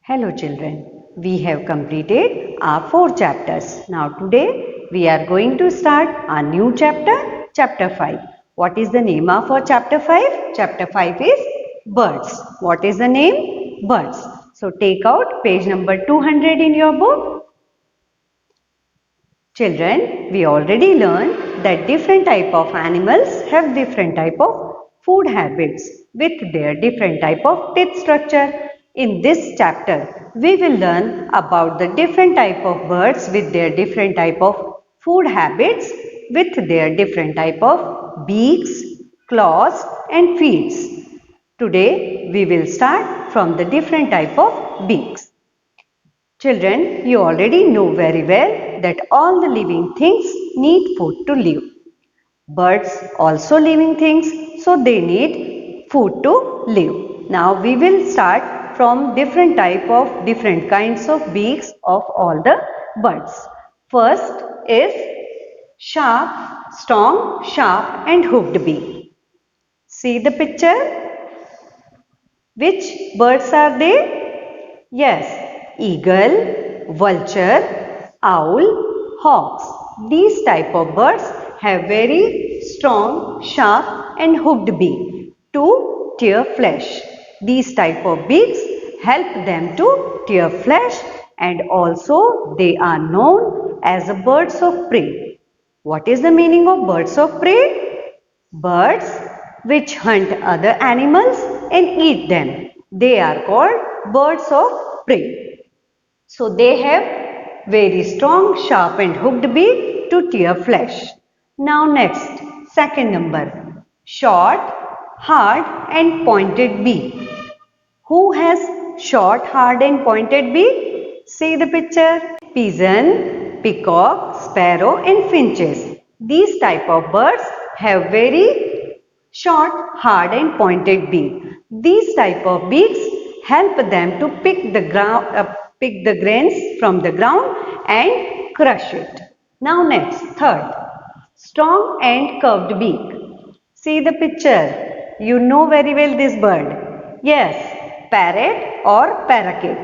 Hello children, we have completed our 4 chapters. Now today we are going to start a new chapter, chapter 5. What is the name of our chapter 5? Chapter 5 is birds. What is the name? Birds. So take out page number 200 in your book. Children, we already learned that different type of animals have different type of food habits with their different type of teeth structure. In this chapter, we will learn about the different type of birds with their different type of food habits with their different type of beaks, claws and feet. Today, we will start from the different type of beaks. Children, you already know very well that all the living things need food to live. Birds also living things, so they need food to live. Now we will start from different kinds of beaks of all the birds. First is strong, sharp and hooked beak. See the picture? Which birds are they? Yes, eagle, vulture, owl, hawks. These type of birds have very strong, sharp and hooked beak to tear flesh. These type of beaks help them to tear flesh and also they are known as birds of prey. What is the meaning of birds of prey? Birds which hunt other animals and eat them. They are called birds of prey. So they have very strong, sharp and hooked beak to tear flesh. Now next, second number, short, hard and pointed beak. Who has short, hard and pointed beak? See the picture. Pigeon, peacock, sparrow and finches. These type of birds have very short, hard and pointed beak. These type of beaks help them to pick the grains from the ground and crush it. Now next, third, strong and curved beak. See the picture. You know very well this bird. Yes, parrot or parakeet.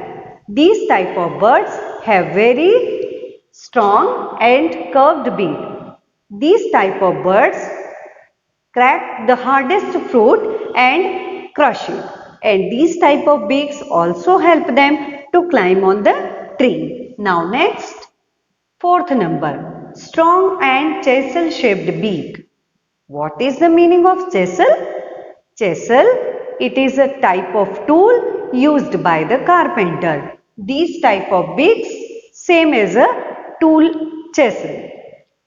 These type of birds have very strong and curved beak. These type of birds crack the hardest fruit and crush it. And these type of beaks also help them to climb on the tree. Now next, fourth number, strong and chisel shaped beak. What is the meaning of chisel? Chisel, it is a type of tool used by the carpenter. These type of beaks, same as a tool chisel.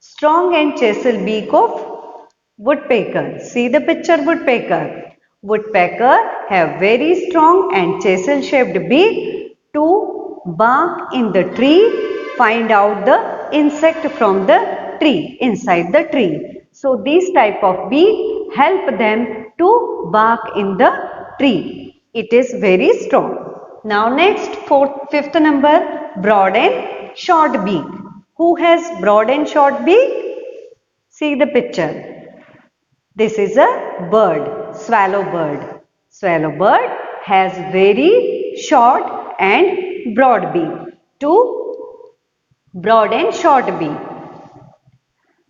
Strong and chisel beak of woodpecker. See the picture woodpecker. Woodpecker have very strong and chisel shaped beak to bark in the tree, find out the insect from the tree, inside the tree. So these type of beak help them to bark in the tree. It is very strong. Now next, fifth number, broad and short beak. Who has broad and short beak? See the picture. This is a bird, swallow bird. Swallow bird has very short and broad beak. Two broad and short beak.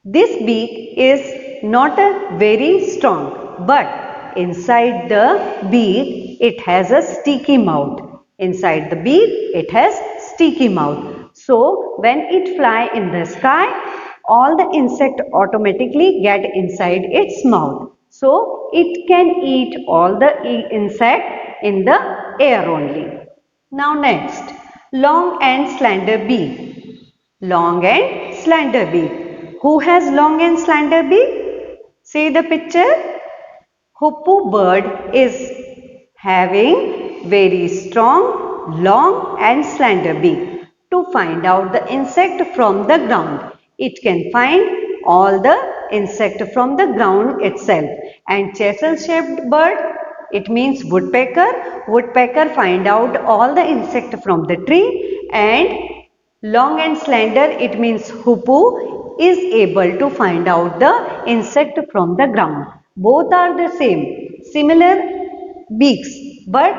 This beak is not a very strong, but inside the beak it has a sticky mouth. Inside the beak it has sticky mouth. So when it fly in the sky, all the insect automatically get inside its mouth. So it can eat all the insect in the air only. Now next, long and slender beak. Long and slender beak. Who has long and slender beak? See the picture. Hoopoe bird is having very strong, long and slender beak to find out the insect from the ground. It can find all the insect from the ground itself. And chisel shaped bird, it means woodpecker. Woodpecker find out all the insect from the tree. And long and slender, it means hoopoe is able to find out the insect from the ground. Both are the same, similar beaks, but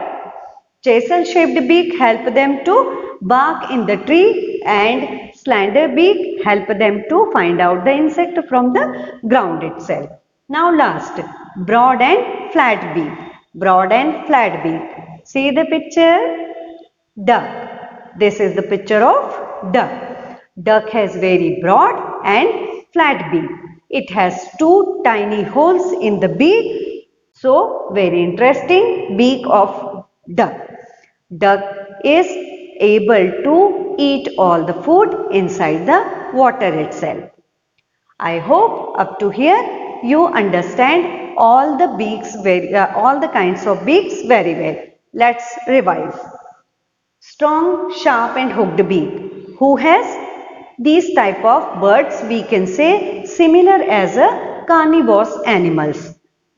Chisel shaped beak help them to bark in the tree, and slender beak help them to find out the insect from the ground itself. Now last, broad and flat beak. Broad and flat beak. See the picture? Duck. This is the picture of duck. Duck has very broad and flat beak. It has two tiny holes in the beak. So, very interesting beak of duck. Duck is able to eat all the food inside the water itself. I hope up to here you understand all the beaks all the kinds of beaks very well. Let's revise. Strong, sharp and hooked beak. Who has these type of birds? We can say similar as a carnivorous animals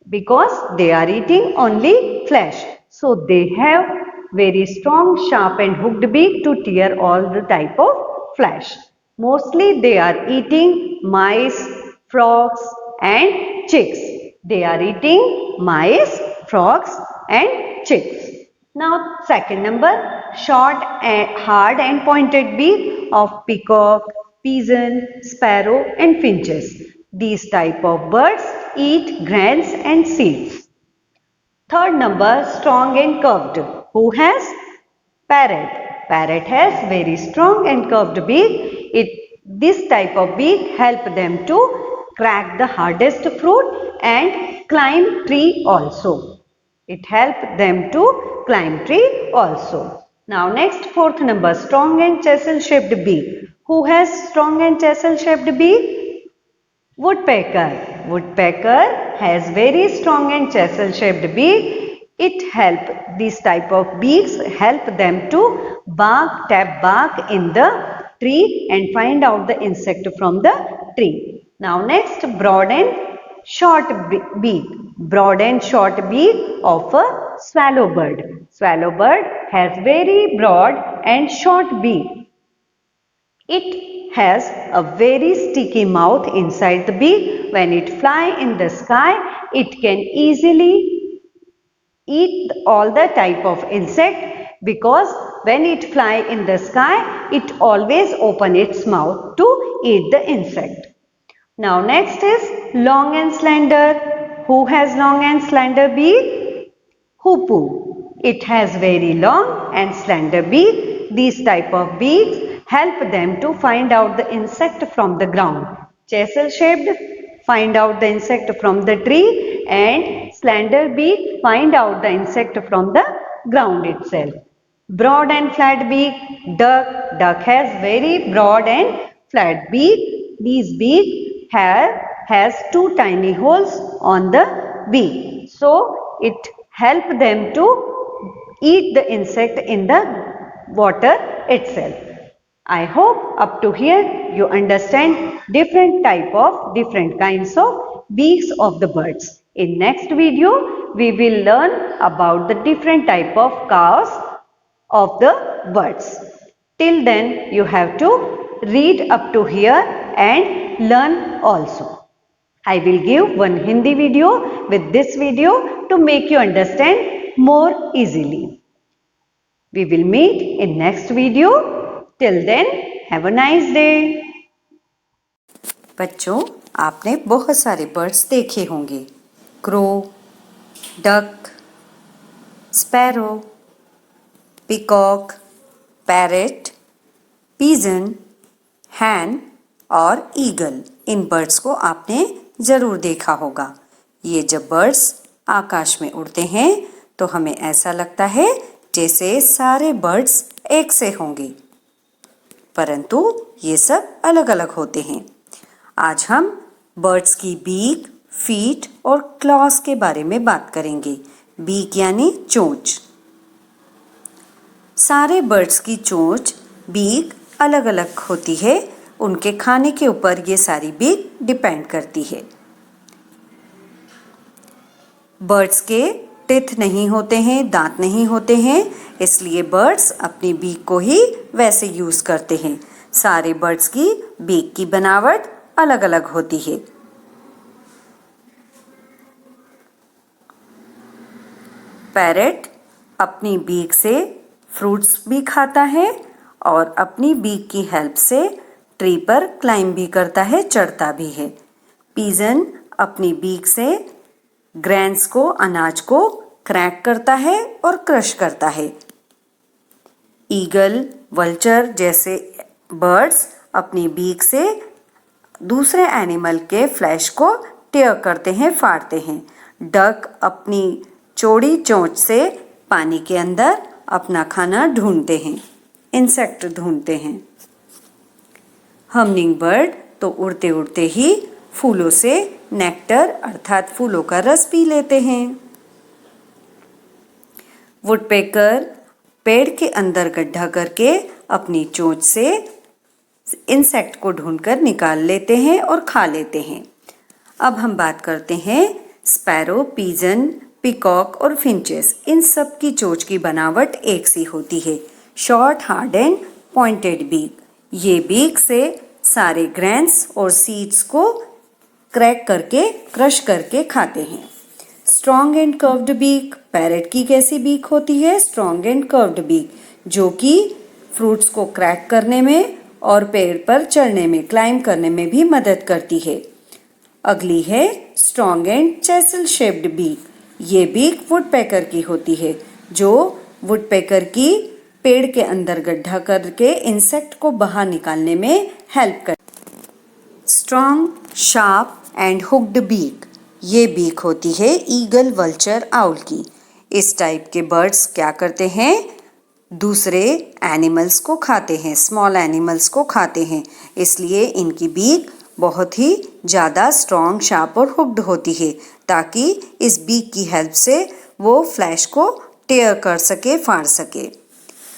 because they are eating only flesh. So they have very strong, sharp and hooked beak to tear all the type of flesh. Mostly they are eating mice, frogs and chicks. They are eating mice, frogs and chicks. Now second number, short, hard and pointed beak of peacock, pigeon, sparrow and finches. These type of birds eat grains and seeds. Third number, strong and curved. Who has? Parrot. Parrot has very strong and curved beak. This type of beak help them to crack the hardest fruit and climb tree also. It helps them to climb tree also. Now next fourth number, strong and chisel shaped beak. Who has strong and chisel shaped beak? Woodpecker. Woodpecker has very strong and chisel shaped beak. These type of beaks help them to tap bark in the tree and find out the insect from the tree. Now next, broad and short beak. Broad and short beak of a swallow bird. Swallow bird has very broad and short beak. It has a very sticky mouth inside the beak. When it flies in the sky, it can easily eat all the type of insect because when it flies in the sky, it always open its mouth to eat the insect. Now next is long and slender. Who has long and slender beak? Hoopoe. It has very long and slender beak. These type of beaks help them to find out the insect from the ground. Chisel shaped, find out the insect from the tree, and slender beak, find out the insect from the ground itself. Broad and flat beak, duck. Duck has very broad and flat beak. These beak has two tiny holes on the beak. So it helps them to eat the insect in the water itself. I hope up to here you understand different kinds of beaks of the birds. In next video, we will learn about the different type of caws of the birds. Till then, you have to read up to here and learn also. I will give one Hindi video with this video to make you understand more easily. We will meet in next video. Till then, have a nice day. बच्चों, आपने बहुत सारे birds देखे होंगे। Crow, duck, sparrow, peacock, parrot, pigeon, hen और eagle. In birds को आपने ज़रूर देखा होगा। ये जब बर्ड्स आकाश में उड़ते हैं तो हमें ऐसा लगता है जैसे सारे बर्ड्स एक से होंगे, परंतु ये सब अलग अलग होते हैं। आज हम बर्ड्स की बीक, फीट और क्लॉस के बारे में बात करेंगे। बीक यानी चोंच। सारे बर्ड्स की चोंच, बीक अलग अलग होती है। उनके खाने के ऊपर ये सारी बीक डिपेंड करती है। बर्ड्स के टिथ नहीं होते हैं, दांत नहीं होते हैं, इसलिए बर्ड्स अपनी बीक को ही वैसे यूज़ करते हैं। सारे बर्ड्स की बीक की बनावट अलग अलग होती है। पैरेट अपनी बीक से फ्रूट्स भी खाता है और अपनी बीक की हेल्प से ट्री पर क्लाइंब भी करता है, चढ़ता भी है। पिजन अपनी बीक से ग्रेन्स को, अनाज को क्रैक करता है और क्रश करता है। ईगल, वल्चर जैसे बर्ड्स अपनी बीक से दूसरे एनिमल के फ्लैश को टेयर करते हैं, फाड़ते हैं। डक अपनी चौड़ी चोंच से पानी के अंदर अपना खाना ढूंढते हैं, इंसेक्ट ढूंढते हैं। हमिंग बर्ड तो उड़ते उड़ते ही फूलों से नेक्टर अर्थात फूलों का रस पी लेते हैं। वुडपेकर पेड़ के अंदर गड्ढा करके अपनी चोंच से इंसेक्ट को ढूंढकर निकाल लेते हैं और खा लेते हैं। अब हम बात करते हैं स्पैरो, पिजन, पिकॉक और फिंचेस। इन सब की चोंच की बनावट एक सी होती है, short, hard and pointed beak. ये बीक से सारे ग्रेन्स और सीड्स को क्रैक करके, क्रश करके खाते हैं। Strong and curved beak, parrot की कैसी बीक होती है? स्ट्रॉन्ग एंड कर्व्ड बीक, जो कि फ्रूट्स को क्रैक करने में और पेड़ पर चढ़ने में, क्लाइंब करने में भी मदद करती है। अगली है strong and chisel shaped beak. ये बीक वुडपेकर की होती है, जो वुडपेकर की पेड़ के अंदर गड्ढा करके इंसेक्ट को बाहर निकालने में हेल्प करती है। Strong, sharp and hooked beak, ये बीक होती है ईगल, वल्चर, आउल की। इस टाइप के बर्ड्स क्या करते हैं? दूसरे एनिमल्स को खाते हैं, स्मॉल एनिमल्स को खाते हैं, इसलिए इनकी बीक बहुत ही ज़्यादा स्ट्रॉन्ग, शार्प और हुक्ड होती है, ताकि इस बीक की हेल्प से वो फ्लैश को टेयर कर सके, फाड़ सके।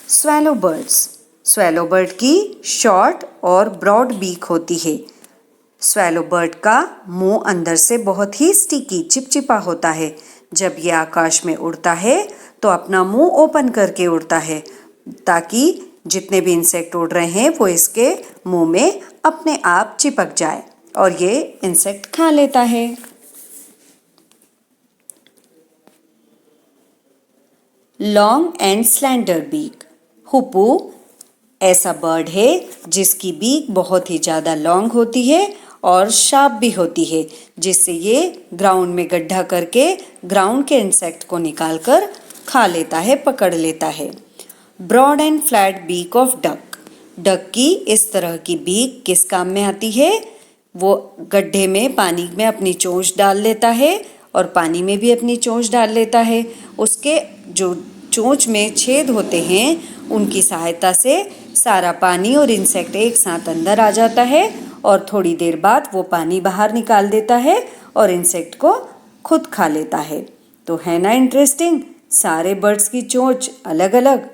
स्वैलो बर्ड्स, स्वैलो बर्ड की शॉर्ट और ब्रॉड बीक होती है। स्वैलो बर्ड का मुंह अंदर से बहुत ही स्टिकी, चिपचिपा होता है। जब ये आकाश में उड़ता है तो अपना मुंह ओपन करके उड़ता है, ताकि जितने भी इंसेक्ट उड़ रहे हैं वो इसके मुंह में अपने आप चिपक जाए और ये इंसेक्ट खा लेता है। लॉन्ग एंड स्लेंडर बीक, हुपू ऐसा बर्ड है जिसकी बीक बहुत ही ज़्यादा लॉन्ग होती है और शार्प भी होती है, जिससे ये ग्राउंड में गड्ढा करके ग्राउंड के इंसेक्ट को निकालकर खा लेता है, पकड़ लेता है। Broad and flat beak of duck, duck की इस तरह की बीक किस काम में आती है? वो गड्ढे में, पानी में अपनी चोंच डाल लेता है और पानी में भी अपनी चोंच डाल लेता है। उसके जो चोंच में छेद होते हैं उनकी सहायता से सारा पानी और इंसेक्ट एक साथ अंदर आ जाता है और थोड़ी देर बाद वो पानी बाहर निकाल देता है और इंसेक्ट को खुद खा लेता है। तो है ना इंटरेस्टिंग, सारे बर्ड्स की चोंच अलग अलग